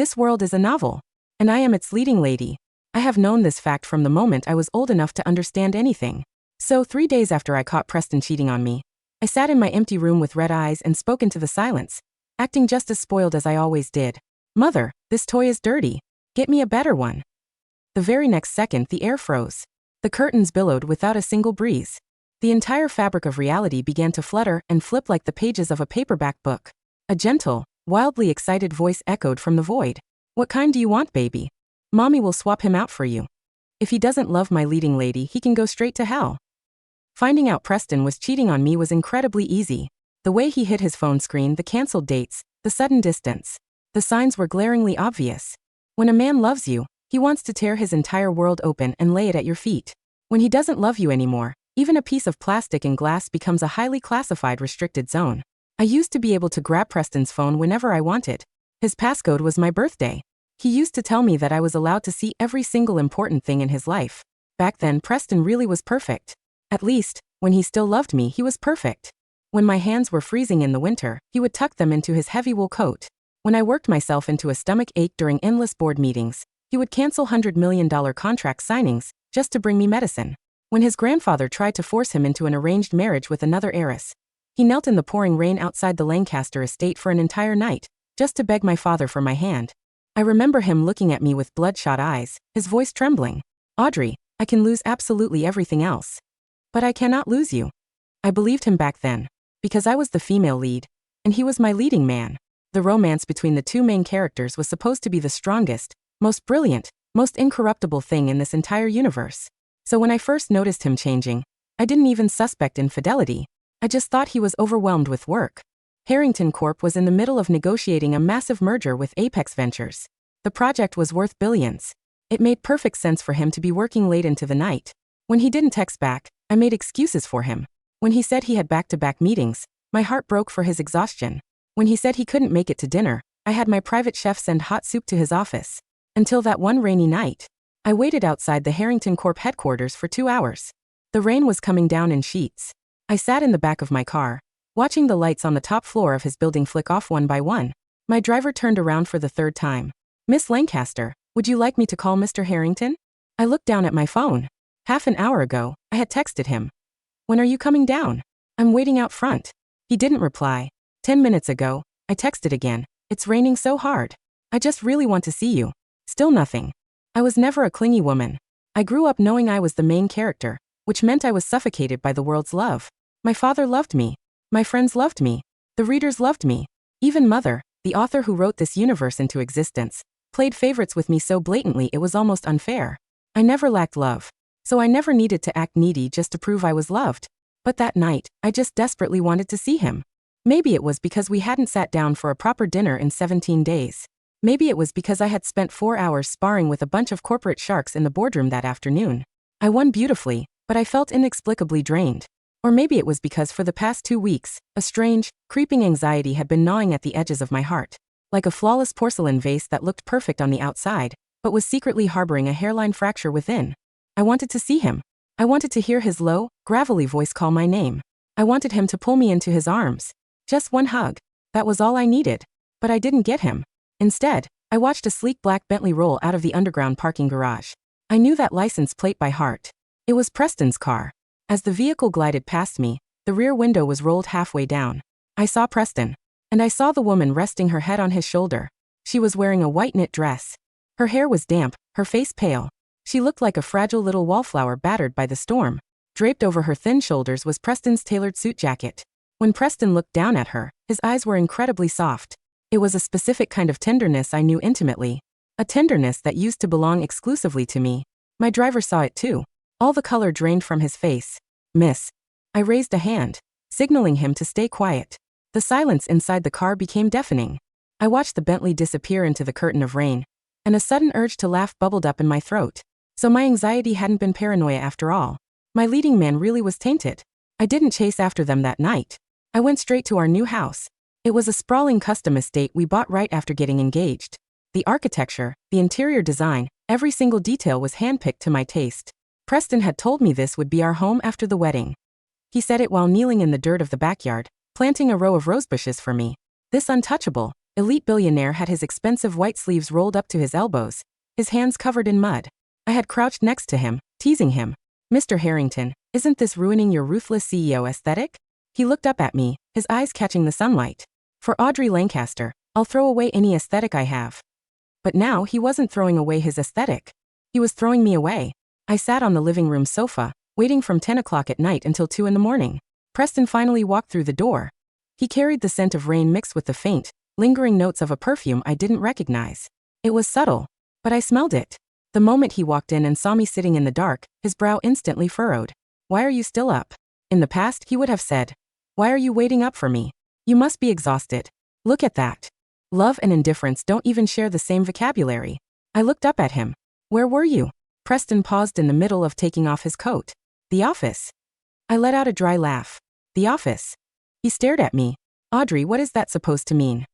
This world is a novel, and I am its leading lady. I have known this fact from the moment I was old enough to understand anything. So 3 days after I caught Preston cheating on me, I sat in my empty room with red eyes and spoke into the silence, acting just as spoiled as I always did. Mother, this toy is dirty. Get me a better one. The very next second the air froze. The curtains billowed without a single breeze. The entire fabric of reality began to flutter and flip like the pages of a paperback book. A gentle, wildly excited voice echoed from the void. What kind do you want, baby? Mommy will swap him out for you. If he doesn't love my leading lady, he can go straight to hell. Finding out Preston was cheating on me was incredibly easy. The way he hit his phone screen, the canceled dates, the sudden distance. The signs were glaringly obvious. When a man loves you, he wants to tear his entire world open and lay it at your feet. When he doesn't love you anymore, even a piece of plastic and glass becomes a highly classified restricted zone. I used to be able to grab Preston's phone whenever I wanted. His passcode was my birthday. He used to tell me that I was allowed to see every single important thing in his life. Back then, Preston really was perfect. At least, when he still loved me, he was perfect. When my hands were freezing in the winter, he would tuck them into his heavy wool coat. When I worked myself into a stomach ache during endless board meetings, he would cancel $100 million contract signings just to bring me medicine. When his grandfather tried to force him into an arranged marriage with another heiress, he knelt in the pouring rain outside the Lancaster estate for an entire night, just to beg my father for my hand. I remember him looking at me with bloodshot eyes, his voice trembling. Audrey, I can lose absolutely everything else. But I cannot lose you. I believed him back then, because I was the female lead, and he was my leading man. The romance between the two main characters was supposed to be the strongest, most brilliant, most incorruptible thing in this entire universe. So when I first noticed him changing, I didn't even suspect infidelity. I just thought he was overwhelmed with work. Harrington Corp was in the middle of negotiating a massive merger with Apex Ventures. The project was worth billions. It made perfect sense for him to be working late into the night. When he didn't text back, I made excuses for him. When he said he had back-to-back meetings, my heart broke for his exhaustion. When he said he couldn't make it to dinner, I had my private chef send hot soup to his office. Until that one rainy night, I waited outside the Harrington Corp headquarters for 2 hours. The rain was coming down in sheets. I sat in the back of my car, watching the lights on the top floor of his building flick off one by one. My driver turned around for the 3rd time. Miss Lancaster, would you like me to call Mr. Harrington? I looked down at my phone. Half an hour ago, I had texted him. When are you coming down? I'm waiting out front. He didn't reply. 10 minutes ago, I texted again. It's raining so hard. I just really want to see you. Still nothing. I was never a clingy woman. I grew up knowing I was the main character, which meant I was suffocated by the world's love. My father loved me. My friends loved me. The readers loved me. Even Mother, the author who wrote this universe into existence, played favorites with me so blatantly it was almost unfair. I never lacked love, so I never needed to act needy just to prove I was loved. But that night, I just desperately wanted to see him. Maybe it was because we hadn't sat down for a proper dinner in 17 days. Maybe it was because I had spent 4 hours sparring with a bunch of corporate sharks in the boardroom that afternoon. I won beautifully, but I felt inexplicably drained. Or maybe it was because for the past 2 weeks, a strange, creeping anxiety had been gnawing at the edges of my heart. Like a flawless porcelain vase that looked perfect on the outside, but was secretly harboring a hairline fracture within. I wanted to see him. I wanted to hear his low, gravelly voice call my name. I wanted him to pull me into his arms. Just one hug. That was all I needed. But I didn't get him. Instead, I watched a sleek black Bentley roll out of the underground parking garage. I knew that license plate by heart. It was Preston's car. As the vehicle glided past me, the rear window was rolled halfway down. I saw Preston. And I saw the woman resting her head on his shoulder. She was wearing a white knit dress. Her hair was damp, her face pale. She looked like a fragile little wallflower battered by the storm. Draped over her thin shoulders was Preston's tailored suit jacket. When Preston looked down at her, his eyes were incredibly soft. It was a specific kind of tenderness I knew intimately. A tenderness that used to belong exclusively to me. My driver saw it too. All the color drained from his face. Miss. I raised a hand, signaling him to stay quiet. The silence inside the car became deafening. I watched the Bentley disappear into the curtain of rain, and a sudden urge to laugh bubbled up in my throat. So my anxiety hadn't been paranoia after all. My leading man really was tainted. I didn't chase after them that night. I went straight to our new house. It was a sprawling custom estate we bought right after getting engaged. The architecture, the interior design, every single detail was handpicked to my taste. Preston had told me this would be our home after the wedding. He said it while kneeling in the dirt of the backyard, planting a row of rosebushes for me. This untouchable, elite billionaire had his expensive white sleeves rolled up to his elbows, his hands covered in mud. I had crouched next to him, teasing him. Mr. Harrington, isn't this ruining your ruthless CEO aesthetic? He looked up at me, his eyes catching the sunlight. For Audrey Lancaster, I'll throw away any aesthetic I have. But now he wasn't throwing away his aesthetic. He was throwing me away. I sat on the living room sofa, waiting from 10 o'clock at night until 2 in the morning. Preston finally walked through the door. He carried the scent of rain mixed with the faint, lingering notes of a perfume I didn't recognize. It was subtle, but I smelled it. The moment he walked in and saw me sitting in the dark, his brow instantly furrowed. Why are you still up? In the past, he would have said, why are you waiting up for me? You must be exhausted. Look at that. Love and indifference don't even share the same vocabulary. I looked up at him. Where were you? Preston paused in the middle of taking off his coat. The office. I let out a dry laugh. The office. He stared at me. Audrey, what is that supposed to mean?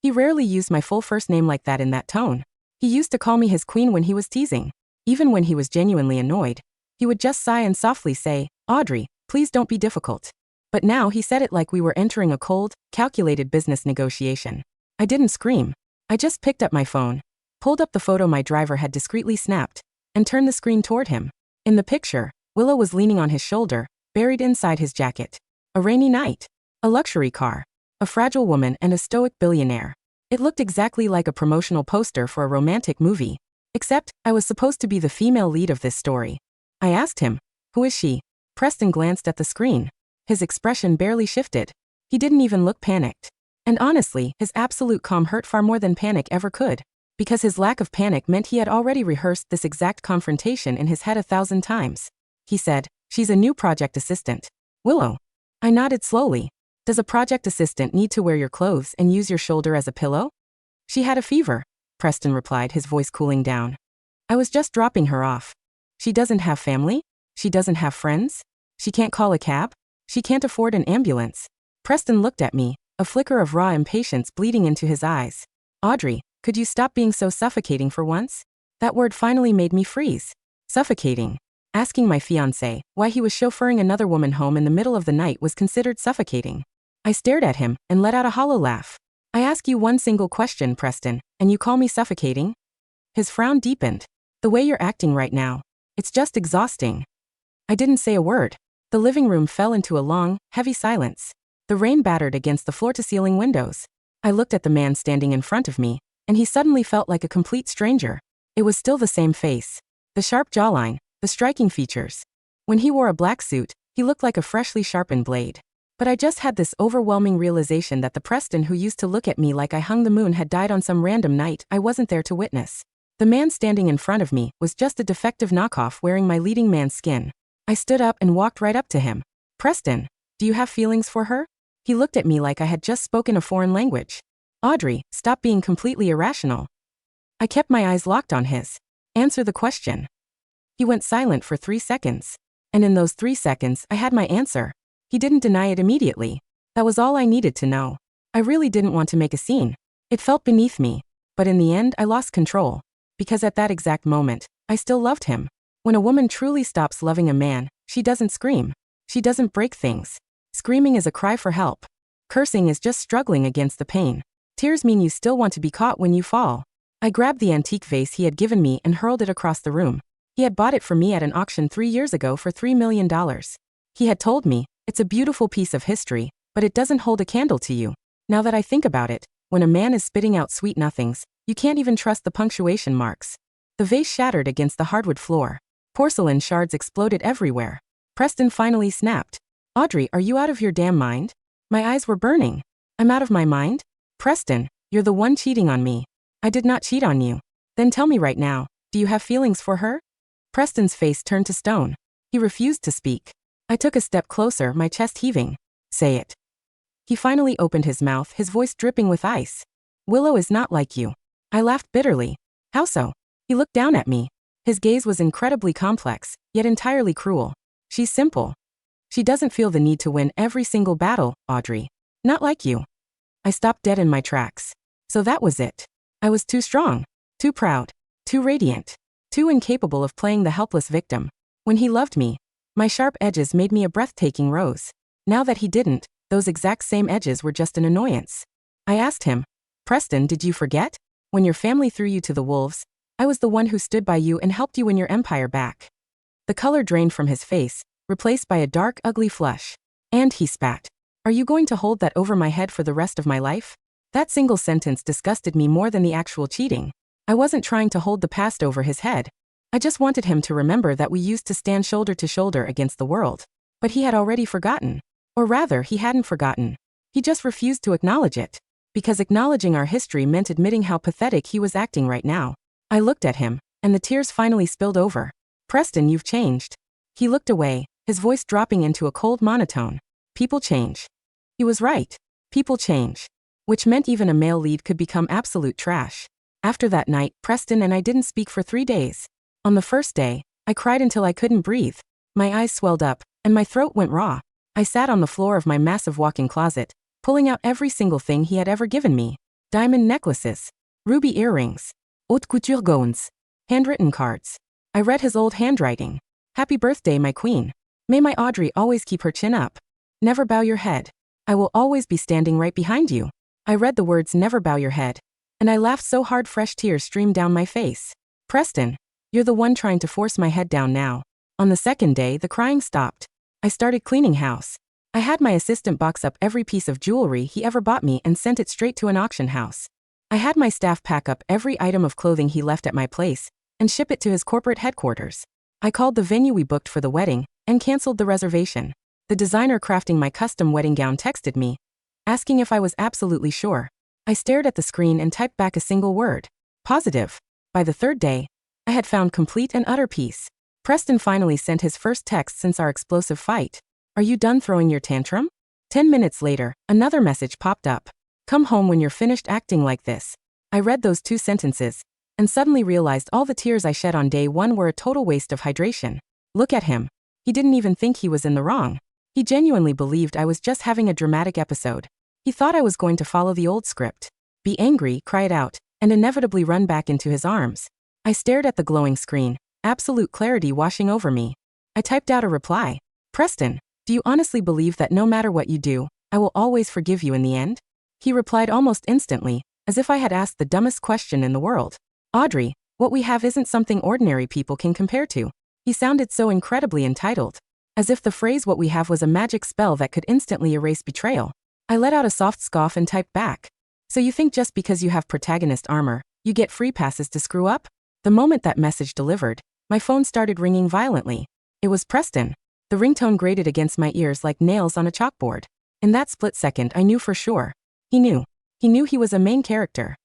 He rarely used my full first name like that in that tone. He used to call me his queen when he was teasing. Even when he was genuinely annoyed, he would just sigh and softly say, Audrey, please don't be difficult. But now he said it like we were entering a cold, calculated business negotiation. I didn't scream. I just picked up my phone, pulled up the photo my driver had discreetly snapped, and turned the screen toward him. In the picture, Willow was leaning on his shoulder, buried inside his jacket. A rainy night. A luxury car. A fragile woman and a stoic billionaire. It looked exactly like a promotional poster for a romantic movie. Except, I was supposed to be the female lead of this story. I asked him, who is she? Preston glanced at the screen. His expression barely shifted. He didn't even look panicked. And honestly, his absolute calm hurt far more than panic ever could. Because his lack of panic meant he had already rehearsed this exact confrontation in his head 1,000 times. He said, she's a new project assistant. Willow. I nodded slowly. Does a project assistant need to wear your clothes and use your shoulder as a pillow? She had a fever, Preston replied, his voice cooling down. I was just dropping her off. She doesn't have family? She doesn't have friends? She can't call a cab? She can't afford an ambulance. Preston looked at me, a flicker of raw impatience bleeding into his eyes. Audrey, could you stop being so suffocating for once? That word finally made me freeze. Suffocating. Asking my fiancé why he was chauffeuring another woman home in the middle of the night was considered suffocating. I stared at him and let out a hollow laugh. I ask you one single question, Preston, and you call me suffocating? His frown deepened. The way you're acting right now, it's just exhausting. I didn't say a word. The living room fell into a long, heavy silence. The rain battered against the floor-to-ceiling windows. I looked at the man standing in front of me, and he suddenly felt like a complete stranger. It was still the same face. The sharp jawline, the striking features. When he wore a black suit, he looked like a freshly sharpened blade. But I just had this overwhelming realization that the Preston who used to look at me like I hung the moon had died on some random night I wasn't there to witness. The man standing in front of me was just a defective knockoff wearing my leading man's skin. I stood up and walked right up to him. Preston, do you have feelings for her? He looked at me like I had just spoken a foreign language. Audrey, stop being completely irrational. I kept my eyes locked on his. Answer the question. He went silent for 3 seconds. And in those 3 seconds, I had my answer. He didn't deny it immediately. That was all I needed to know. I really didn't want to make a scene. It felt beneath me. But in the end, I lost control. Because at that exact moment, I still loved him. When a woman truly stops loving a man, she doesn't scream. She doesn't break things. Screaming is a cry for help. Cursing is just struggling against the pain. Tears mean you still want to be caught when you fall. I grabbed the antique vase he had given me and hurled it across the room. He had bought it for me at an auction 3 years ago for $3 million. He had told me, it's a beautiful piece of history, but it doesn't hold a candle to you. Now that I think about it, when a man is spitting out sweet nothings, you can't even trust the punctuation marks. The vase shattered against the hardwood floor. Porcelain shards exploded everywhere. Preston finally snapped. Audrey, are you out of your damn mind? My eyes were burning. I'm out of my mind? Preston, you're the one cheating on me. I did not cheat on you. Then tell me right now, do you have feelings for her? Preston's face turned to stone. He refused to speak. I took a step closer, my chest heaving. Say it. He finally opened his mouth, his voice dripping with ice. Willow is not like you. I laughed bitterly. How so? He looked down at me. His gaze was incredibly complex, yet entirely cruel. She's simple. She doesn't feel the need to win every single battle, Audrey. Not like you. I stopped dead in my tracks. So that was it. I was too strong, too proud, too radiant, too incapable of playing the helpless victim. When he loved me, my sharp edges made me a breathtaking rose. Now that he didn't, those exact same edges were just an annoyance. I asked him, Preston, did you forget? When your family threw you to the wolves, I was the one who stood by you and helped you win your empire back. The color drained from his face, replaced by a dark, ugly flush. And he spat. Are you going to hold that over my head for the rest of my life? That single sentence disgusted me more than the actual cheating. I wasn't trying to hold the past over his head. I just wanted him to remember that we used to stand shoulder to shoulder against the world. But he had already forgotten. Or rather, he hadn't forgotten. He just refused to acknowledge it. Because acknowledging our history meant admitting how pathetic he was acting right now. I looked at him, and the tears finally spilled over. Preston, you've changed. He looked away, his voice dropping into a cold monotone. People change. He was right. People change. Which meant even a male lead could become absolute trash. After that night, Preston and I didn't speak for 3 days. On the first day, I cried until I couldn't breathe. My eyes swelled up, and my throat went raw. I sat on the floor of my massive walk-in closet, pulling out every single thing he had ever given me. Diamond necklaces, ruby earrings, haute couture gowns, handwritten cards. I read his old handwriting. Happy birthday, my queen. May my Audrey always keep her chin up. Never bow your head. I will always be standing right behind you. I read the words never bow your head. And I laughed so hard fresh tears streamed down my face. Preston, you're the one trying to force my head down now. On the second day, the crying stopped. I started cleaning house. I had my assistant box up every piece of jewelry he ever bought me and sent it straight to an auction house. I had my staff pack up every item of clothing he left at my place and ship it to his corporate headquarters. I called the venue we booked for the wedding and canceled the reservation. The designer crafting my custom wedding gown texted me, asking if I was absolutely sure. I stared at the screen and typed back a single word. Positive. By the third day, I had found complete and utter peace. Preston finally sent his first text since our explosive fight. Are you done throwing your tantrum? 10 minutes later, another message popped up. Come home when you're finished acting like this. I read those 2 sentences and suddenly realized all the tears I shed on day 1 were a total waste of hydration. Look at him. He didn't even think he was in the wrong. He genuinely believed I was just having a dramatic episode. He thought I was going to follow the old script. Be angry, cry it out, and inevitably run back into his arms. I stared at the glowing screen, absolute clarity washing over me. I typed out a reply. Preston, do you honestly believe that no matter what you do, I will always forgive you in the end? He replied almost instantly, as if I had asked the dumbest question in the world. Audrey, what we have isn't something ordinary people can compare to. He sounded so incredibly entitled. As if the phrase what we have was a magic spell that could instantly erase betrayal. I let out a soft scoff and typed back. So you think just because you have protagonist armor, you get free passes to screw up? The moment that message delivered, my phone started ringing violently. It was Preston. The ringtone grated against my ears like nails on a chalkboard. In that split second, I knew for sure. He knew. He knew he was a main character.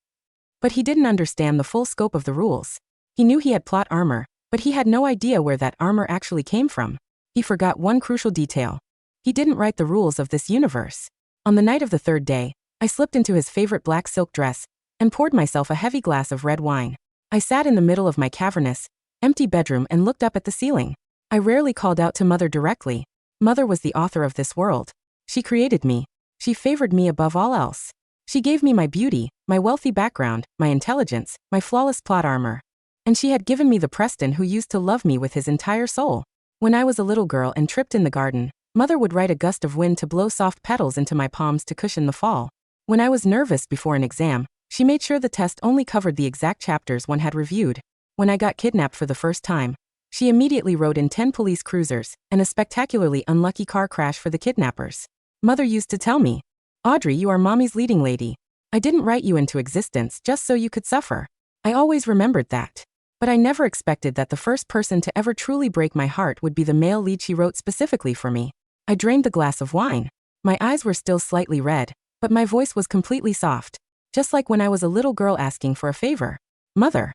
But he didn't understand the full scope of the rules. He knew he had plot armor, but he had no idea where that armor actually came from. He forgot one crucial detail. He didn't write the rules of this universe. On the night of the third day, I slipped into his favorite black silk dress and poured myself a heavy glass of red wine. I sat in the middle of my cavernous, empty bedroom and looked up at the ceiling. I rarely called out to Mother directly. Mother was the author of this world. She created me. She favored me above all else. She gave me my beauty, my wealthy background, my intelligence, my flawless plot armor. And she had given me the Preston who used to love me with his entire soul. When I was a little girl and tripped in the garden, Mother would write a gust of wind to blow soft petals into my palms to cushion the fall. When I was nervous before an exam, she made sure the test only covered the exact chapters one had reviewed. When I got kidnapped for the first time, she immediately wrote in 10 police cruisers and a spectacularly unlucky car crash for the kidnappers. Mother used to tell me, Audrey, you are mommy's leading lady. I didn't write you into existence just so you could suffer. I always remembered that. But I never expected that the first person to ever truly break my heart would be the male lead she wrote specifically for me. I drained the glass of wine. My eyes were still slightly red, but my voice was completely soft. Just like when I was a little girl asking for a favor. Mother,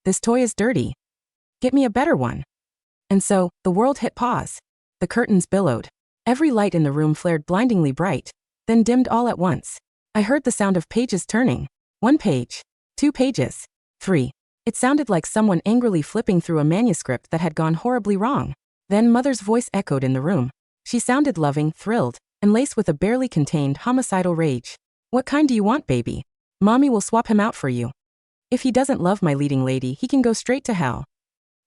this toy is dirty. Get me a better one. And so, the world hit pause. The curtains billowed. Every light in the room flared blindingly bright, then dimmed all at once. I heard the sound of pages turning. 1 page. 2 pages. 3. It sounded like someone angrily flipping through a manuscript that had gone horribly wrong. Then Mother's voice echoed in the room. She sounded loving, thrilled, and laced with a barely contained homicidal rage. What kind do you want, baby? Mommy will swap him out for you. If he doesn't love my leading lady, he can go straight to hell.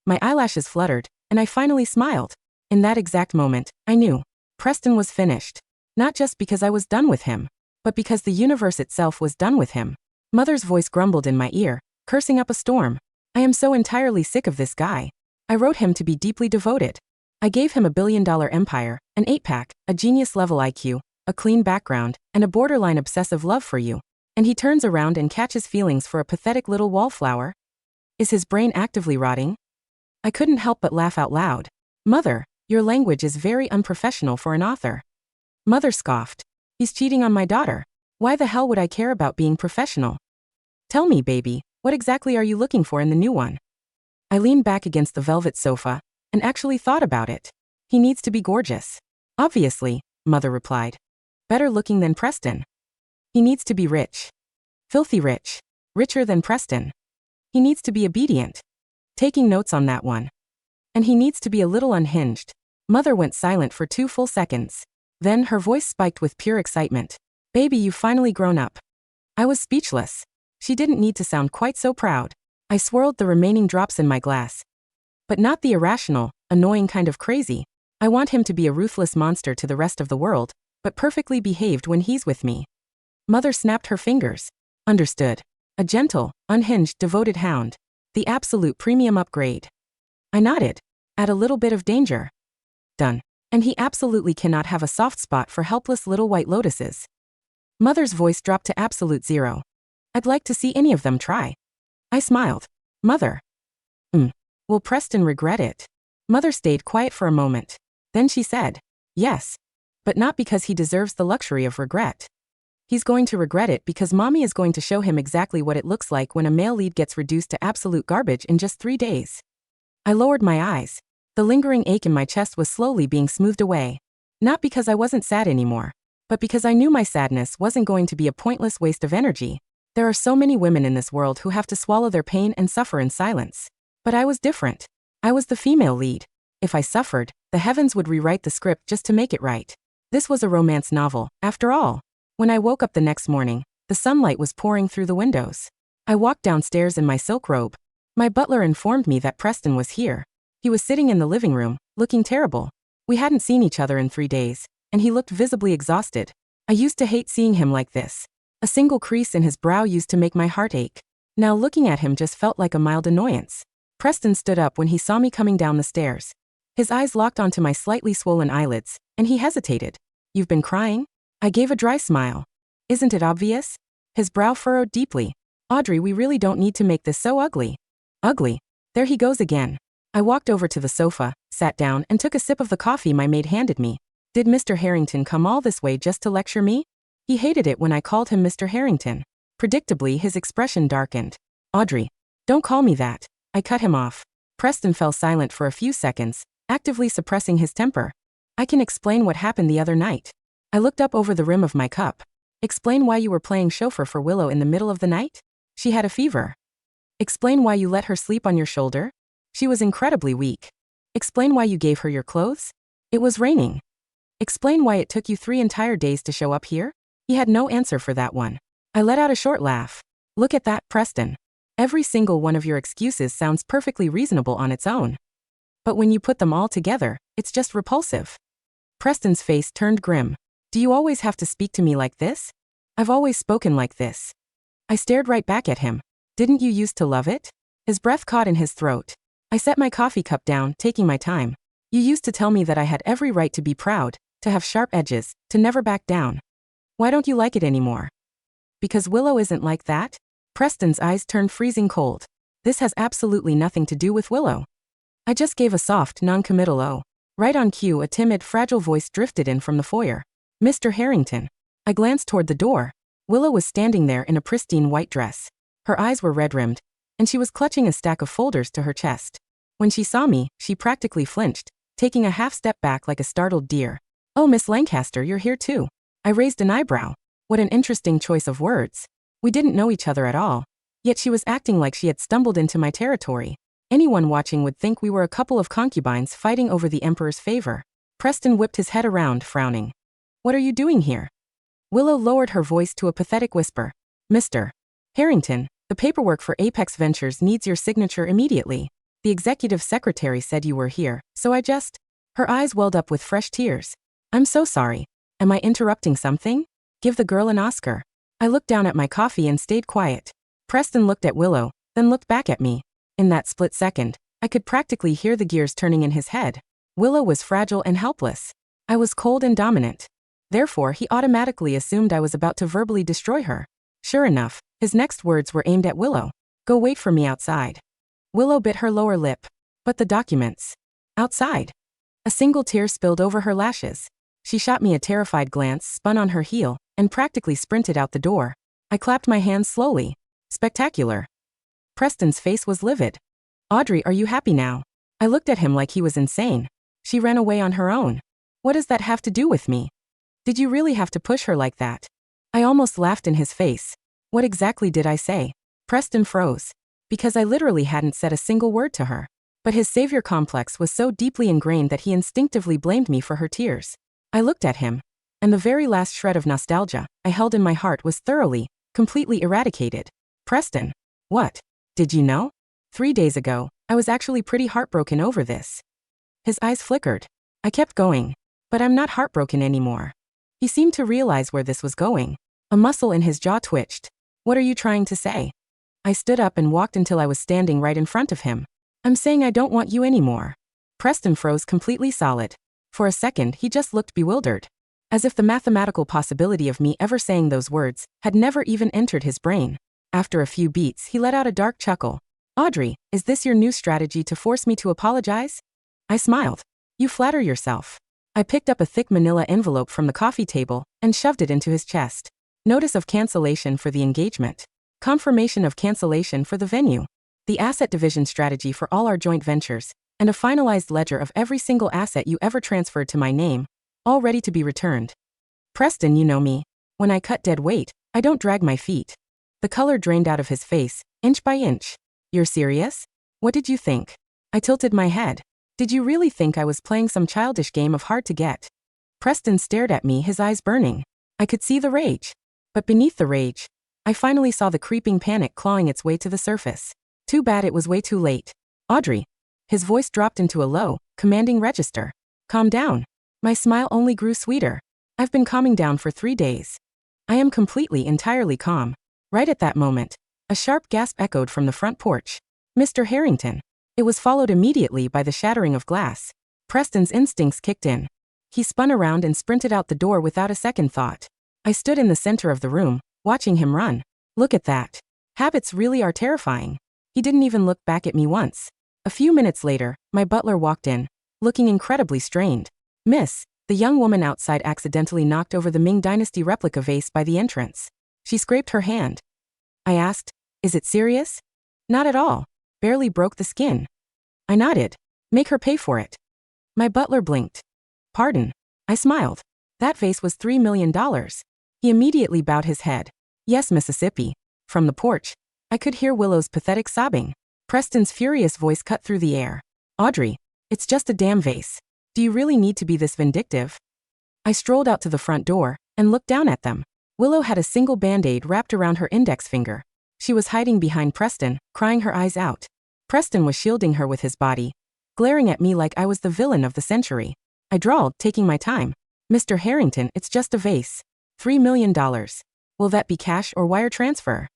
My eyelashes fluttered, and I finally smiled. In that exact moment, I knew. Preston was finished. Not just because I was done with him, but because the universe itself was done with him. Mother's voice grumbled in my ear, cursing up a storm. I am so entirely sick of this guy. I wrote him to be deeply devoted. I gave him $1 billion empire, an 8-pack, a genius-level IQ, a clean background, and a borderline obsessive love for you. And he turns around and catches feelings for a pathetic little wallflower? Is his brain actively rotting? I couldn't help but laugh out loud. Mother, your language is very unprofessional for an author. Mother scoffed. He's cheating on my daughter. Why the hell would I care about being professional? Tell me, baby, what exactly are you looking for in the new one? I leaned back against the velvet sofa and actually thought about it. He needs to be gorgeous. Obviously, Mother replied. Better looking than Preston. He needs to be rich. Filthy rich. Richer than Preston. He needs to be obedient. Taking notes on that one. And he needs to be a little unhinged. Mother went silent for 2 full seconds. Then her voice spiked with pure excitement. Baby, you've finally grown up. I was speechless. She didn't need to sound quite so proud. I swirled the remaining drops in my glass. But not the irrational, annoying kind of crazy. I want him to be a ruthless monster to the rest of the world, but perfectly behaved when he's with me. Mother snapped her fingers. Understood. A gentle, unhinged, devoted hound. The absolute premium upgrade. I nodded. Add a little bit of danger. Done. And he absolutely cannot have a soft spot for helpless little white lotuses. Mother's voice dropped to absolute 0. I'd like to see any of them try. I smiled. Mother. Will Preston regret it? Mother stayed quiet for a moment. Then she said, yes. But not because he deserves the luxury of regret. He's going to regret it because Mommy is going to show him exactly what it looks like when a male lead gets reduced to absolute garbage in just 3 days. I lowered my eyes. The lingering ache in my chest was slowly being smoothed away. Not because I wasn't sad anymore, but because I knew my sadness wasn't going to be a pointless waste of energy. There are so many women in this world who have to swallow their pain and suffer in silence. But I was different. I was the female lead. If I suffered, the heavens would rewrite the script just to make it right. This was a romance novel, after all. When I woke up the next morning, the sunlight was pouring through the windows. I walked downstairs in my silk robe. My butler informed me that Preston was here. He was sitting in the living room, looking terrible. We hadn't seen each other in 3 days, and he looked visibly exhausted. I used to hate seeing him like this. A single crease in his brow used to make my heart ache. Now looking at him just felt like a mild annoyance. Preston stood up when he saw me coming down the stairs. His eyes locked onto my slightly swollen eyelids, and he hesitated. You've been crying? I gave a dry smile. Isn't it obvious? His brow furrowed deeply. Audrey, we really don't need to make this so ugly. Ugly? There he goes again. I walked over to the sofa, sat down, and took a sip of the coffee my maid handed me. Did Mr. Harrington come all this way just to lecture me? He hated it when I called him Mr. Harrington. Predictably, his expression darkened. Audrey, don't call me that. I cut him off. Preston fell silent for a few seconds, actively suppressing his temper. I can explain what happened the other night. I looked up over the rim of my cup. Explain why you were playing chauffeur for Willow in the middle of the night? She had a fever. Explain why you let her sleep on your shoulder? She was incredibly weak. Explain why you gave her your clothes? It was raining. Explain why it took you 3 entire days to show up here? He had no answer for that one. I let out a short laugh. Look at that, Preston. Every single one of your excuses sounds perfectly reasonable on its own. But when you put them all together, it's just repulsive. Preston's face turned grim. Do you always have to speak to me like this? I've always spoken like this. I stared right back at him. Didn't you used to love it? His breath caught in his throat. I set my coffee cup down, taking my time. You used to tell me that I had every right to be proud, to have sharp edges, to never back down. Why don't you like it anymore? Because Willow isn't like that? Preston's eyes turned freezing cold. This has absolutely nothing to do with Willow. I just gave a soft, non-committal "oh." Right on cue, a timid, fragile voice drifted in from the foyer. Mr. Harrington. I glanced toward the door. Willow was standing there in a pristine white dress. Her eyes were red-rimmed, and she was clutching a stack of folders to her chest. When she saw me, she practically flinched, taking a half-step back like a startled deer. Oh, Miss Lancaster, you're here too. I raised an eyebrow. What an interesting choice of words. We didn't know each other at all. Yet she was acting like she had stumbled into my territory. Anyone watching would think we were a couple of concubines fighting over the Emperor's favor. Preston whipped his head around, frowning. What are you doing here? Willow lowered her voice to a pathetic whisper. Mr. Harrington, the paperwork for Apex Ventures needs your signature immediately. The executive secretary said you were here, so I just... Her eyes welled up with fresh tears. I'm so sorry. Am I interrupting something? Give the girl an Oscar. I looked down at my coffee and stayed quiet. Preston looked at Willow, then looked back at me. In that split second, I could practically hear the gears turning in his head. Willow was fragile and helpless. I was cold and dominant. Therefore, he automatically assumed I was about to verbally destroy her. Sure enough, his next words were aimed at Willow. Go wait for me outside. Willow bit her lower lip. But the documents. Outside. A single tear spilled over her lashes. She shot me a terrified glance, spun on her heel, and practically sprinted out the door. I clapped my hands slowly. Spectacular. Preston's face was livid. Audrey, are you happy now? I looked at him like he was insane. She ran away on her own. What does that have to do with me? Did you really have to push her like that? I almost laughed in his face. What exactly did I say? Preston froze. Because I literally hadn't said a single word to her. But his savior complex was so deeply ingrained that he instinctively blamed me for her tears. I looked at him, and the very last shred of nostalgia I held in my heart was thoroughly, completely eradicated. Preston. What? Did you know? 3 days ago, I was actually pretty heartbroken over this. His eyes flickered. I kept going. But I'm not heartbroken anymore. He seemed to realize where this was going. A muscle in his jaw twitched. What are you trying to say? I stood up and walked until I was standing right in front of him. I'm saying I don't want you anymore. Preston froze completely solid. For a second, he just looked bewildered. As if the mathematical possibility of me ever saying those words had never even entered his brain. After a few beats, he let out a dark chuckle. Audrey, is this your new strategy to force me to apologize? I smiled. You flatter yourself. I picked up a thick manila envelope from the coffee table and shoved it into his chest. Notice of cancellation for the engagement. Confirmation of cancellation for the venue. The asset division strategy for all our joint ventures, and a finalized ledger of every single asset you ever transferred to my name, all ready to be returned. Preston, you know me. When I cut dead weight, I don't drag my feet. The color drained out of his face, inch by inch. You're serious? What did you think? I tilted my head. Did you really think I was playing some childish game of hard to get? Preston stared at me, his eyes burning. I could see the rage. But beneath the rage, I finally saw the creeping panic clawing its way to the surface. Too bad it was way too late. Audrey. His voice dropped into a low, commanding register. Calm down. My smile only grew sweeter. I've been calming down for 3 days. I am completely, entirely calm. Right at that moment, a sharp gasp echoed from the front porch. Mr. Harrington. It was followed immediately by the shattering of glass. Preston's instincts kicked in. He spun around and sprinted out the door without a second thought. I stood in the center of the room, watching him run. Look at that. Habits really are terrifying. He didn't even look back at me once. A few minutes later, my butler walked in, looking incredibly strained. Miss, the young woman outside accidentally knocked over the Ming Dynasty replica vase by the entrance. She scraped her hand. I asked, is it serious? Not at all. Barely broke the skin. I nodded. Make her pay for it. My butler blinked. Pardon. I smiled. That vase was $3 million. He immediately bowed his head. Yes, Mississippi. From the porch, I could hear Willow's pathetic sobbing. Preston's furious voice cut through the air. Audrey, it's just a damn vase. Do you really need to be this vindictive? I strolled out to the front door and looked down at them. Willow had a single band-aid wrapped around her index finger. She was hiding behind Preston, crying her eyes out. Preston was shielding her with his body, glaring at me like I was the villain of the century. I drawled, taking my time. Mr. Harrington, it's just a vase. $3 million. Will that be cash or wire transfer?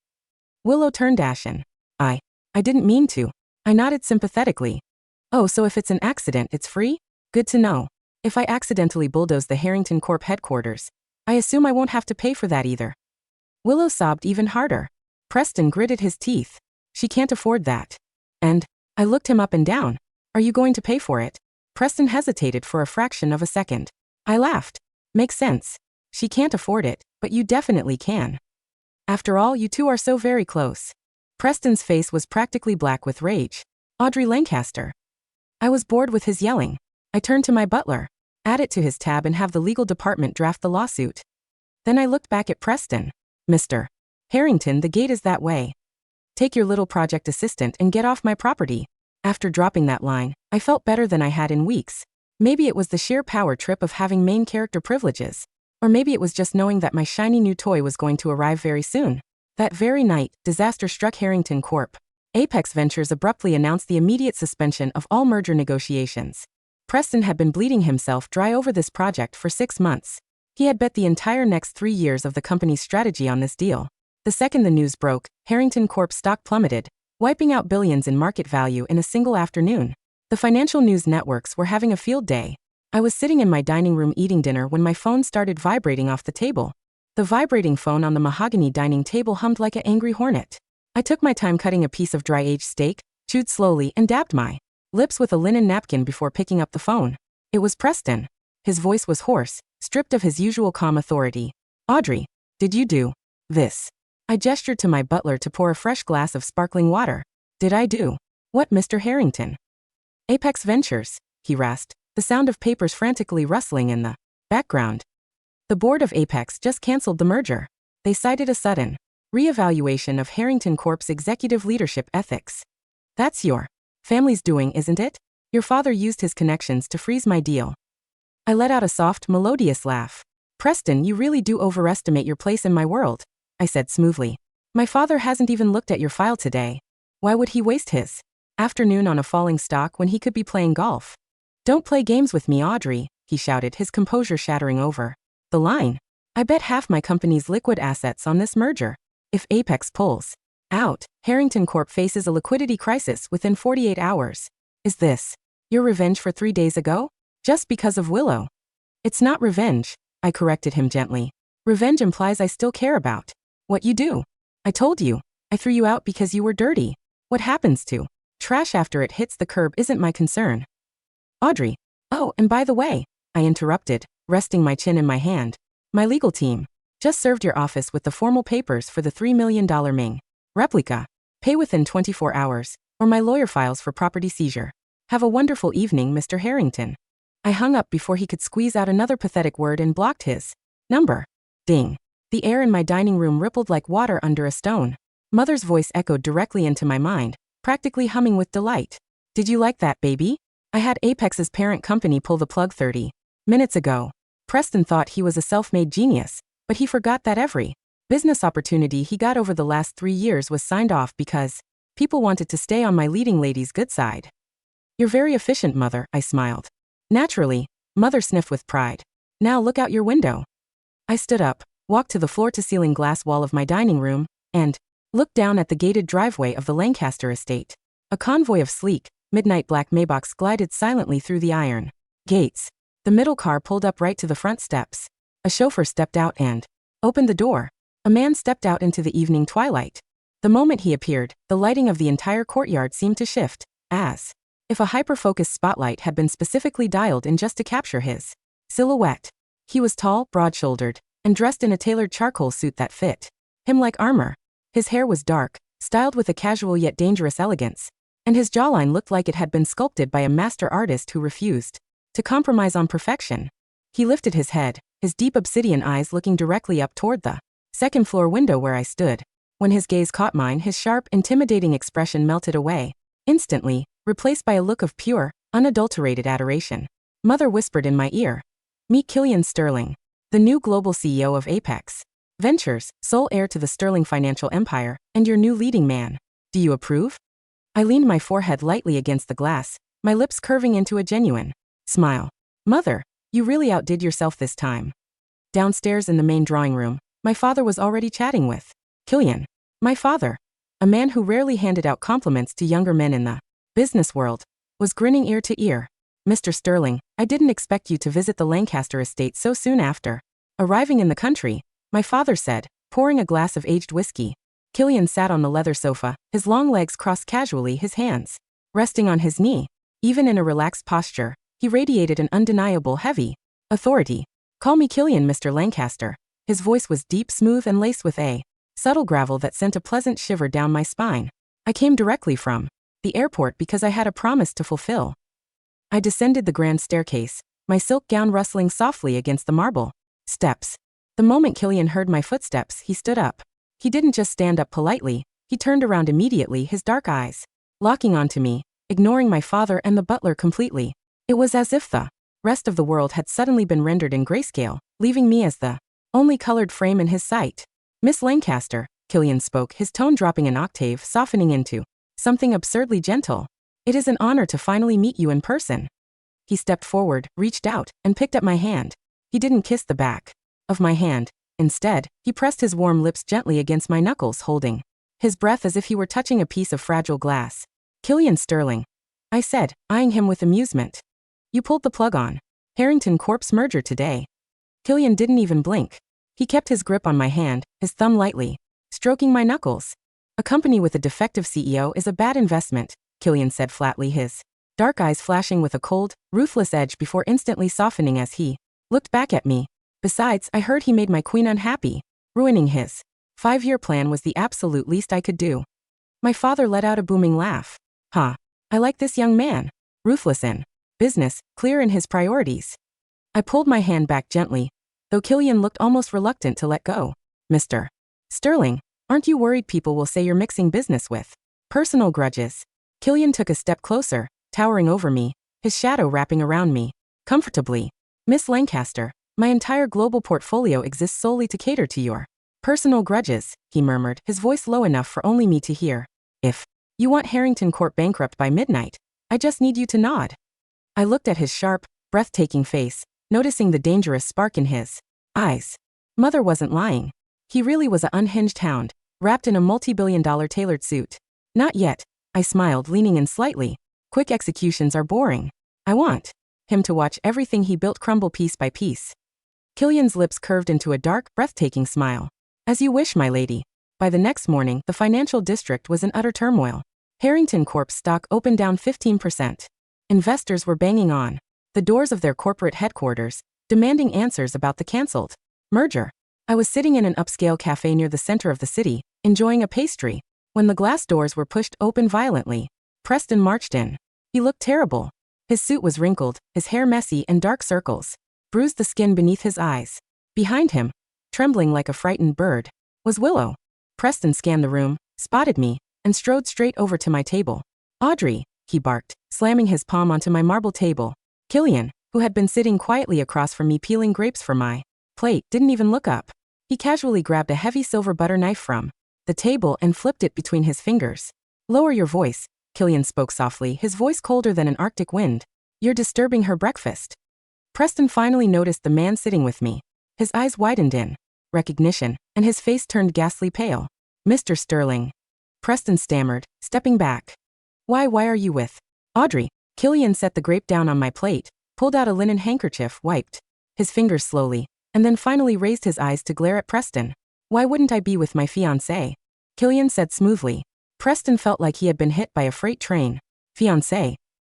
Willow turned ashen. I didn't mean to. I nodded sympathetically. Oh, so if it's an accident, it's free? Good to know. If I accidentally bulldoze the Harrington Corp headquarters, I assume I won't have to pay for that either. Willow sobbed even harder. Preston gritted his teeth. She can't afford that. And I looked him up and down. Are you going to pay for it? Preston hesitated for a fraction of a second. I laughed. Makes sense. She can't afford it, but you definitely can. After all, you two are so very close. Preston's face was practically black with rage. Audrey Lancaster. I was bored with his yelling. I turned to my butler. Add it to his tab and have the legal department draft the lawsuit. Then I looked back at Preston. Mr. Harrington, the gate is that way. Take your little project assistant and get off my property. After dropping that line, I felt better than I had in weeks. Maybe it was the sheer power trip of having main character privileges. Or maybe it was just knowing that my shiny new toy was going to arrive very soon. That very night, disaster struck Harrington Corp. Apex Ventures abruptly announced the immediate suspension of all merger negotiations. Preston had been bleeding himself dry over this project for 6 months. He had bet the entire next 3 years of the company's strategy on this deal. The second the news broke, Harrington Corp's stock plummeted, wiping out billions in market value in a single afternoon. The financial news networks were having a field day. I was sitting in my dining room eating dinner when my phone started vibrating off the table. The vibrating phone on the mahogany dining table hummed like an angry hornet. I took my time cutting a piece of dry-aged steak, chewed slowly, and dabbed my lips with a linen napkin before picking up the phone. It was Preston. His voice was hoarse, stripped of his usual calm authority. "Audrey, did you do this?" I gestured to my butler to pour a fresh glass of sparkling water. "Did I do what, Mr. Harrington?" "Apex Ventures," he rasped, the sound of papers frantically rustling in the background. "The board of Apex just canceled the merger. They cited a sudden reevaluation of Harrington Corp's executive leadership ethics." "That's your family's doing, isn't it? Your father used his connections to freeze my deal." I let out a soft, melodious laugh. "Preston, you really do overestimate your place in my world," I said smoothly. "My father hasn't even looked at your file today. Why would he waste his afternoon on a falling stock when he could be playing golf?" "Don't play games with me, Audrey," he shouted, his composure shattering over the line. "I bet half my company's liquid assets on this merger. If Apex pulls out, Harrington Corp faces a liquidity crisis within 48 hours. Is this your revenge for 3 days ago? Just because of Willow?" "It's not revenge," I corrected him gently. "Revenge implies I still care about what you do. I told you, I threw you out because you were dirty. What happens to trash after it hits the curb isn't my concern." "Audrey, oh, and by the way," I interrupted, resting my chin in my hand, "my legal team just served your office with the formal papers for the $3 million Ming replica. Pay within 24 hours, or my lawyer files for property seizure. Have a wonderful evening, Mr. Harrington." I hung up before he could squeeze out another pathetic word and blocked his number. Ding. The air in my dining room rippled like water under a stone. Mother's voice echoed directly into my mind, practically humming with delight. "Did you like that, baby? I had Apex's parent company pull the plug 30 minutes ago." Preston thought he was a self-made genius, but he forgot that every business opportunity he got over the last 3 years was signed off because people wanted to stay on my leading lady's good side. "You're very efficient, Mother," I smiled. Naturally, Mother sniffed with pride. "Now look out your window." I stood up, walked to the floor-to-ceiling glass wall of my dining room, and looked down at the gated driveway of the Lancaster estate. A convoy of sleek, midnight black Maybachs glided silently through the iron gates. The middle car pulled up right to the front steps. A chauffeur stepped out and opened the door. A man stepped out into the evening twilight. The moment he appeared, the lighting of the entire courtyard seemed to shift, as if a hyper-focused spotlight had been specifically dialed in just to capture his silhouette. He was tall, broad-shouldered, and dressed in a tailored charcoal suit that fit him like armor. His hair was dark, styled with a casual yet dangerous elegance, and his jawline looked like it had been sculpted by a master artist who refused to compromise on perfection. He lifted his head, his deep obsidian eyes looking directly up toward the second-floor window where I stood. When his gaze caught mine, his sharp, intimidating expression melted away, instantly, replaced by a look of pure, unadulterated adoration. Mother whispered in my ear, "Meet Killian Sterling, the new global CEO of Apex Ventures, sole heir to the Sterling financial empire, and your new leading man. Do you approve?" I leaned my forehead lightly against the glass, my lips curving into a genuine smile. "Mother, you really outdid yourself this time." Downstairs in the main drawing room, my father was already chatting with Killian. My father, a man who rarely handed out compliments to younger men in the business world, was grinning ear to ear. "Mr. Sterling, I didn't expect you to visit the Lancaster estate so soon after arriving in the country," my father said, pouring a glass of aged whiskey. Killian sat on the leather sofa, his long legs crossed casually, his hands resting on his knee. Even in a relaxed posture, he radiated an undeniable heavy authority. "Call me Killian, Mr. Lancaster." His voice was deep, smooth, and laced with a subtle gravel that sent a pleasant shiver down my spine. "I came directly from the airport because I had a promise to fulfill." I descended the grand staircase, my silk gown rustling softly against the marble steps. The moment Killian heard my footsteps, he stood up. He didn't just stand up politely, he turned around immediately, his dark eyes locking onto me, ignoring my father and the butler completely. It was as if the rest of the world had suddenly been rendered in grayscale, leaving me as the only colored frame in his sight. "Miss Lancaster," Killian spoke, his tone dropping an octave, softening into something absurdly gentle. "It is an honor to finally meet you in person." He stepped forward, reached out, and picked up my hand. He didn't kiss the back of my hand. Instead, he pressed his warm lips gently against my knuckles, holding his breath as if he were touching a piece of fragile glass. Killian Sterling, I said, eyeing him with amusement. You pulled the plug on Harrington Corp's merger today. Killian didn't even blink. He kept his grip on my hand, his thumb lightly stroking my knuckles. A company with a defective CEO is a bad investment, Killian said flatly, his dark eyes flashing with a cold, ruthless edge before instantly softening as he looked back at me. Besides, I heard he made my queen unhappy. Ruining his 5-year plan was the absolute least I could do. My father let out a booming laugh. I like this young man. Ruthless in business, clear in his priorities. I pulled my hand back gently, though Killian looked almost reluctant to let go. Mr. Sterling, aren't you worried people will say you're mixing business with personal grudges? Killian took a step closer, towering over me, his shadow wrapping around me comfortably. Miss Lancaster, my entire global portfolio exists solely to cater to your personal grudges, he murmured, his voice low enough for only me to hear. If you want Harrington Corp bankrupt by midnight, I just need you to nod. I looked at his sharp, breathtaking face, noticing the dangerous spark in his eyes. Mother wasn't lying. He really was an unhinged hound, wrapped in a multi-billion-dollar tailored suit. Not yet, I smiled, leaning in slightly. Quick executions are boring. I want him to watch everything he built crumble piece by piece. Killian's lips curved into a dark, breathtaking smile. As you wish, my lady. By the next morning, the financial district was in utter turmoil. Harrington Corp's stock opened down 15%. Investors were banging on the doors of their corporate headquarters, demanding answers about the cancelled merger. I was sitting in an upscale cafe near the center of the city, enjoying a pastry, when the glass doors were pushed open violently. Preston marched in. He looked terrible. His suit was wrinkled, his hair messy and dark circles bruised the skin beneath his eyes. Behind him, trembling like a frightened bird, was Willow. Preston scanned the room, spotted me, and strode straight over to my table. Audrey, he barked, slamming his palm onto my marble table. Killian, who had been sitting quietly across from me peeling grapes for my plate, didn't even look up. He casually grabbed a heavy silver butter knife from the table and flipped it between his fingers. Lower your voice, Killian spoke softly, his voice colder than an Arctic wind. You're disturbing her breakfast. Preston finally noticed the man sitting with me. His eyes widened in recognition, and his face turned ghastly pale. Mr. Sterling. Preston stammered, stepping back. Why are you with Audrey? Killian set the grape down on my plate, pulled out a linen handkerchief, wiped his fingers slowly, and then finally raised his eyes to glare at Preston. Why wouldn't I be with my fiancé? Killian said smoothly. Preston felt like he had been hit by a freight train. Fiancé?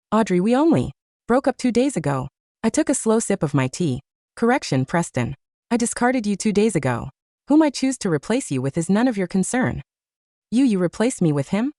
Audrey, we only broke up 2 days ago. I took a slow sip of my tea. Correction, Preston. I discarded you 2 days ago. Whom I choose to replace you with is none of your concern. You replaced me with him?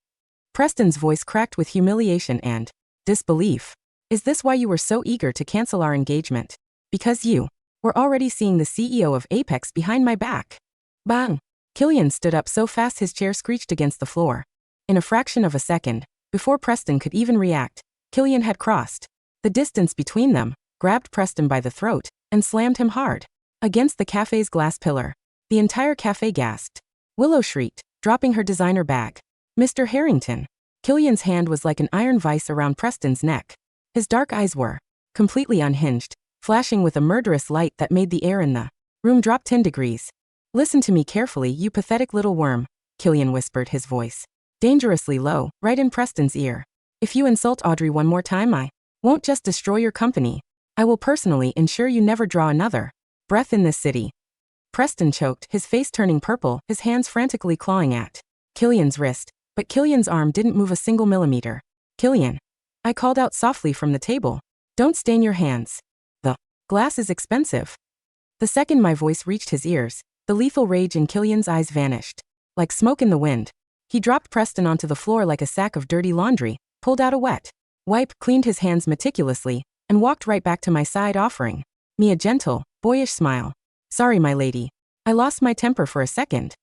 Preston's voice cracked with humiliation and disbelief. Is this why you were so eager to cancel our engagement? Because you were already seeing the CEO of Apex behind my back. Bang! Killian stood up so fast his chair screeched against the floor. In a fraction of a second, before Preston could even react, Killian had crossed the distance between them, grabbed Preston by the throat, and slammed him hard against the cafe's glass pillar. The entire cafe gasped. Willow shrieked, dropping her designer bag. Mr. Harrington. Killian's hand was like an iron vice around Preston's neck. His dark eyes were completely unhinged, flashing with a murderous light that made the air in the room drop 10 degrees. Listen to me carefully, you pathetic little worm, Killian whispered, his voice dangerously low, right in Preston's ear. If you insult Audrey one more time, I won't just destroy your company. I will personally ensure you never draw another breath in this city. Preston choked, his face turning purple, his hands frantically clawing at Killian's wrist, but Killian's arm didn't move a single millimeter. Killian. I called out softly from the table. Don't stain your hands. The glass is expensive. The second my voice reached his ears, the lethal rage in Killian's eyes vanished. Like smoke in the wind. He dropped Preston onto the floor like a sack of dirty laundry, pulled out a wet wipe, cleaned his hands meticulously, and walked right back to my side, offering me a gentle, boyish smile. Sorry, my lady. I lost my temper for a second.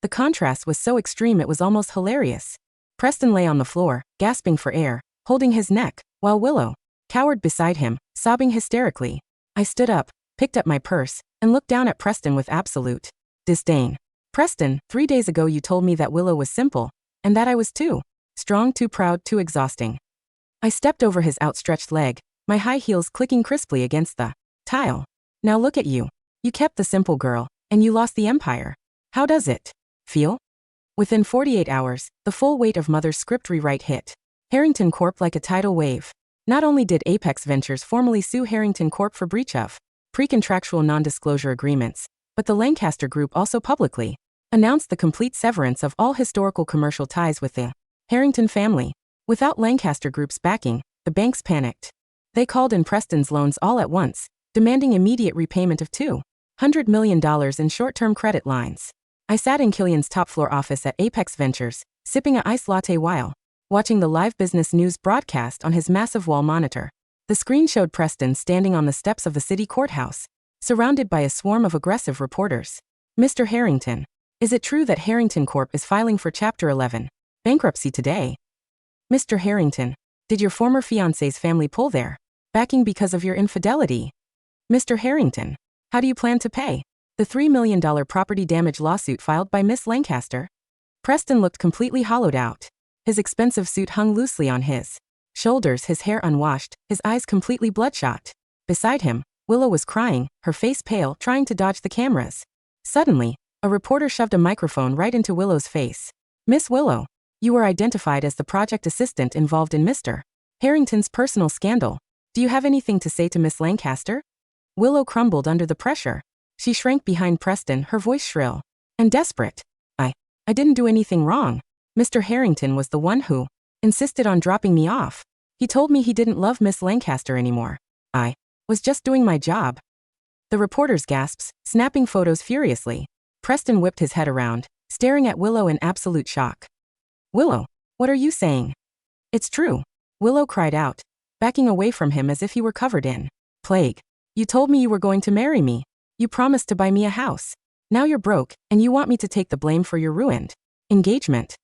The contrast was so extreme it was almost hilarious. Preston lay on the floor, gasping for air, holding his neck, while Willow cowered beside him, sobbing hysterically. I stood up, picked up my purse, and looked down at Preston with absolute disdain. Preston, 3 days ago you told me that Willow was simple, and that I was too strong, too proud, too exhausting. I stepped over his outstretched leg, my high heels clicking crisply against the tile. Now look at you. You kept the simple girl, and you lost the empire. How does it feel? Within 48 hours, the full weight of Mother's script rewrite hit Harrington Corp like a tidal wave. Not only did Apex Ventures formally sue Harrington Corp for breach of pre-contractual non-disclosure agreements, but the Lancaster Group also publicly announced the complete severance of all historical commercial ties with the Harrington family. Without Lancaster Group's backing, the banks panicked. They called in Preston's loans all at once, demanding immediate repayment of $200 million in short-term credit lines. I sat in Killian's top-floor office at Apex Ventures, sipping an iced latte while watching the live business news broadcast on his massive wall monitor. The screen showed Preston standing on the steps of the city courthouse, surrounded by a swarm of aggressive reporters. Mr. Harrington, is it true that Harrington Corp is filing for Chapter 11 bankruptcy today? Mr. Harrington, did your former fiancé's family pull their backing because of your infidelity? Mr. Harrington, how do you plan to pay the $3 million property damage lawsuit filed by Miss Lancaster? Preston looked completely hollowed out. His expensive suit hung loosely on his shoulders, his hair unwashed, his eyes completely bloodshot. Beside him, Willow was crying, her face pale, trying to dodge the cameras. Suddenly, a reporter shoved a microphone right into Willow's face. Miss Willow, you were identified as the project assistant involved in Mr. Harrington's personal scandal. Do you have anything to say to Miss Lancaster? Willow crumbled under the pressure. She shrank behind Preston, her voice shrill and desperate. I didn't do anything wrong. Mr. Harrington was the one who insisted on dropping me off. He told me he didn't love Miss Lancaster anymore. I was just doing my job. The reporter's gasps, snapping photos furiously. Preston whipped his head around, staring at Willow in absolute shock. Willow, what are you saying? It's true. Willow cried out, backing away from him as if he were covered in plague. You told me you were going to marry me. You promised to buy me a house. Now you're broke, and you want me to take the blame for your ruined engagement.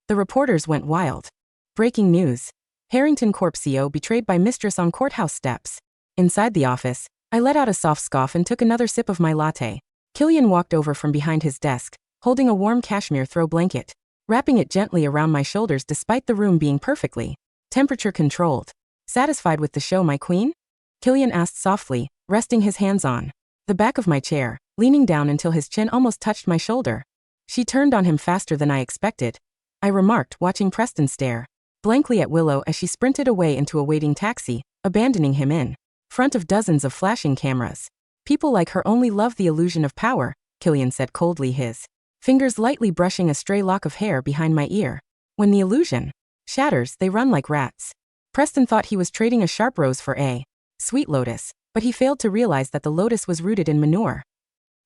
The reporters went wild. Breaking news. Harrington Corp CEO betrayed by mistress on courthouse steps. Inside the office, I let out a soft scoff and took another sip of my latte. Killian walked over from behind his desk, holding a warm cashmere throw blanket, wrapping it gently around my shoulders despite the room being perfectly temperature controlled. Satisfied with the show, my queen? Killian asked softly, resting his hands on the back of my chair, leaning down until his chin almost touched my shoulder. She turned on him faster than I expected, I remarked, watching Preston stare blankly at Willow as she sprinted away into a waiting taxi, abandoning him in front of dozens of flashing cameras. People like her only love the illusion of power, Killian said coldly, his fingers lightly brushing a stray lock of hair behind my ear. When the illusion shatters, they run like rats. Preston thought he was trading a sharp rose for a sweet lotus, but he failed to realize that the lotus was rooted in manure.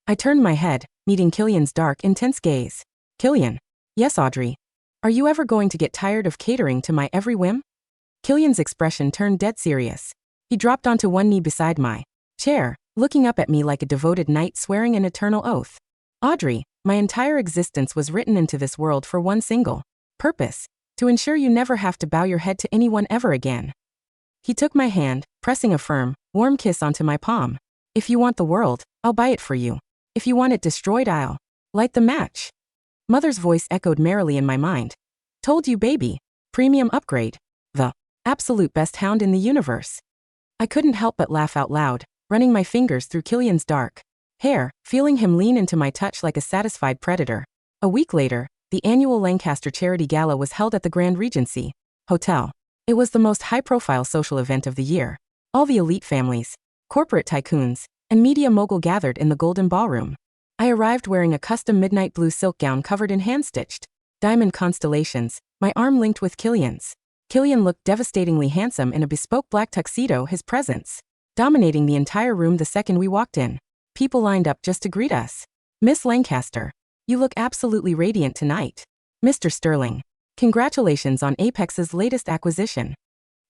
I turned my head, meeting Killian's dark, intense gaze. Killian. Yes, Audrey. Are you ever going to get tired of catering to my every whim? Killian's expression turned dead serious. He dropped onto one knee beside my chair, looking up at me like a devoted knight swearing an eternal oath. Audrey, my entire existence was written into this world for one single purpose: to ensure you never have to bow your head to anyone ever again. He took my hand, pressing a firm, warm kiss onto my palm. If you want the world, I'll buy it for you. If you want it destroyed, I'll light the match. Mother's voice echoed merrily in my mind. Told you, baby. Premium upgrade. The absolute best hound in the universe. I couldn't help but laugh out loud, running my fingers through Killian's dark hair, feeling him lean into my touch like a satisfied predator. A week later, the annual Lancaster Charity Gala was held at the Grand Regency Hotel. It was the most high-profile social event of the year. All the elite families, corporate tycoons, and media mogul gathered in the Golden Ballroom. I arrived wearing a custom midnight blue silk gown covered in hand-stitched diamond constellations, my arm linked with Killian's. Killian looked devastatingly handsome in a bespoke black tuxedo, his presence dominating the entire room the second we walked in. People lined up just to greet us. Miss Lancaster, you look absolutely radiant tonight. Mr. Sterling, congratulations on Apex's latest acquisition.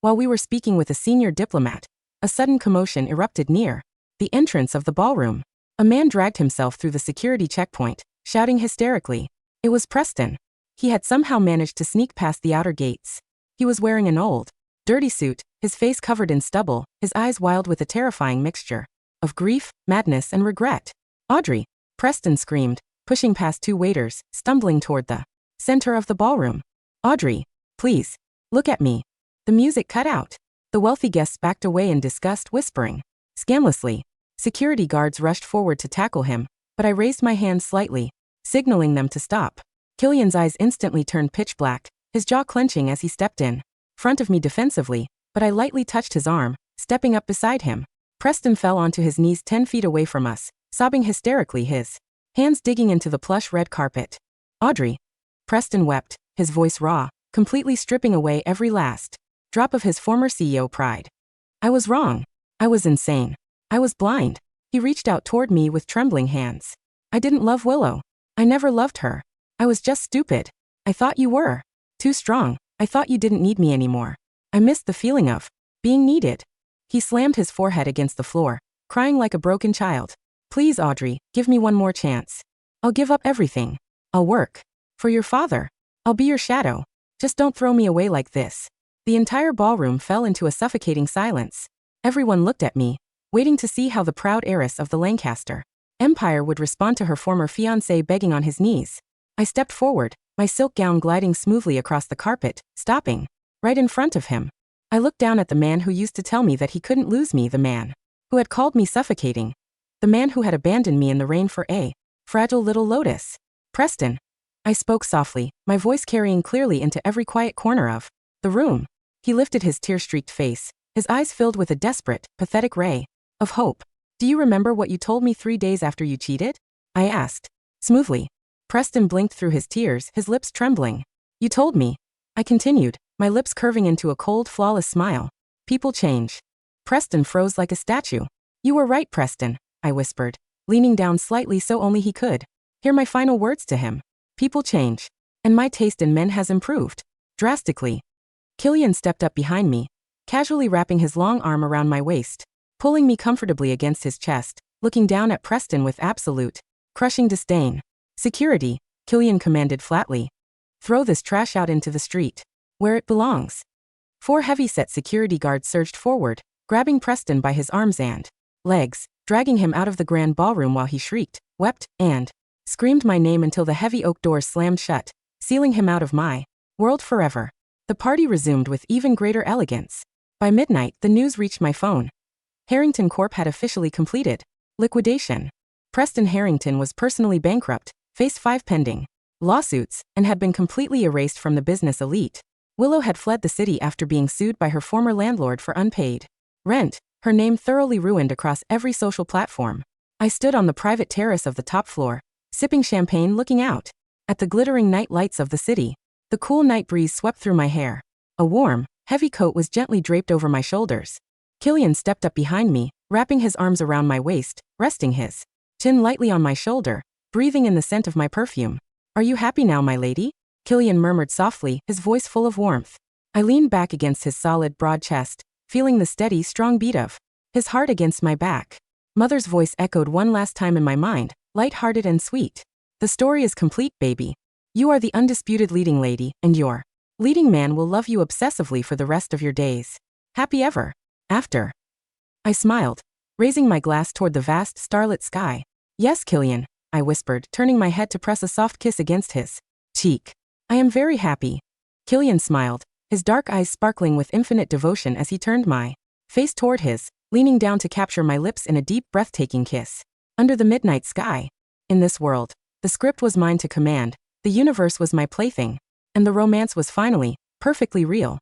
While we were speaking with a senior diplomat, a sudden commotion erupted near the entrance of the ballroom. A man dragged himself through the security checkpoint, shouting hysterically. It was Preston. He had somehow managed to sneak past the outer gates. He was wearing an old, dirty suit, his face covered in stubble, his eyes wild with a terrifying mixture of grief, madness, and regret. Audrey, Preston screamed, pushing past two waiters, stumbling toward the center of the ballroom. Audrey, please, look at me. The music cut out. The wealthy guests backed away in disgust, whispering scandalously. Security guards rushed forward to tackle him, but I raised my hand slightly, signaling them to stop. Killian's eyes instantly turned pitch black, his jaw clenching as he stepped in front of me defensively, but I lightly touched his arm, stepping up beside him. Preston fell onto his knees 10 feet away from us, sobbing hysterically, his hands digging into the plush red carpet. Audrey. Preston wept, his voice raw, completely stripping away every last drop of his former CEO pride. I was wrong. I was insane. I was blind. He reached out toward me with trembling hands. I didn't love Willow. I never loved her. I was just stupid. I thought you were too strong. I thought you didn't need me anymore. I missed the feeling of being needed. He slammed his forehead against the floor, crying like a broken child. Please, Audrey, give me one more chance. I'll give up everything. I'll work for your father. I'll be your shadow. Just don't throw me away like this. The entire ballroom fell into a suffocating silence. Everyone looked at me, waiting to see how the proud heiress of the Lancaster Empire would respond to her former fiancé begging on his knees. I stepped forward, my silk gown gliding smoothly across the carpet, stopping right in front of him. I looked down at the man who used to tell me that he couldn't lose me, the man who had called me suffocating, the man who had abandoned me in the rain for a fragile little lotus. Preston. I spoke softly, my voice carrying clearly into every quiet corner of the room. He lifted his tear-streaked face, his eyes filled with a desperate, pathetic ray of hope. Do you remember what you told me 3 days after you cheated? I asked, smoothly. Preston blinked through his tears, his lips trembling. You told me. I continued, my lips curving into a cold, flawless smile. People change. Preston froze like a statue. You were right, Preston, I whispered, leaning down slightly so only he could hear my final words to him. People change. And my taste in men has improved. Drastically. Killian stepped up behind me, casually wrapping his long arm around my waist, pulling me comfortably against his chest, looking down at Preston with absolute, crushing disdain. Security, Killian commanded flatly. Throw this trash out into the street, where it belongs. 4 heavy-set security guards surged forward, grabbing Preston by his arms and legs, dragging him out of the grand ballroom while he shrieked, wept, and screamed my name until the heavy oak doors slammed shut, sealing him out of my world forever. The party resumed with even greater elegance. By midnight, the news reached my phone. Harrington Corp had officially completed liquidation. Preston Harrington was personally bankrupt, faced 5 pending lawsuits, and had been completely erased from the business elite. Willow had fled the city after being sued by her former landlord for unpaid rent, her name thoroughly ruined across every social platform. I stood on the private terrace of the top floor, sipping champagne, looking out at the glittering night lights of the city. The cool night breeze swept through my hair. A warm, heavy coat was gently draped over my shoulders. Killian stepped up behind me, wrapping his arms around my waist, resting his chin lightly on my shoulder, breathing in the scent of my perfume. Are you happy now, my lady? Killian murmured softly, his voice full of warmth. I leaned back against his solid, broad chest, feeling the steady, strong beat of his heart against my back. Mother's voice echoed one last time in my mind, light-hearted and sweet. The story is complete, baby. You are the undisputed leading lady, and your leading man will love you obsessively for the rest of your days. Happy ever after. I smiled, raising my glass toward the vast, starlit sky. Yes, Killian, I whispered, turning my head to press a soft kiss against his cheek. I am very happy. Killian smiled, his dark eyes sparkling with infinite devotion as he turned my face toward his, leaning down to capture my lips in a deep, breathtaking kiss. Under the midnight sky. In this world, the script was mine to command, the universe was my plaything, and the romance was finally, perfectly real.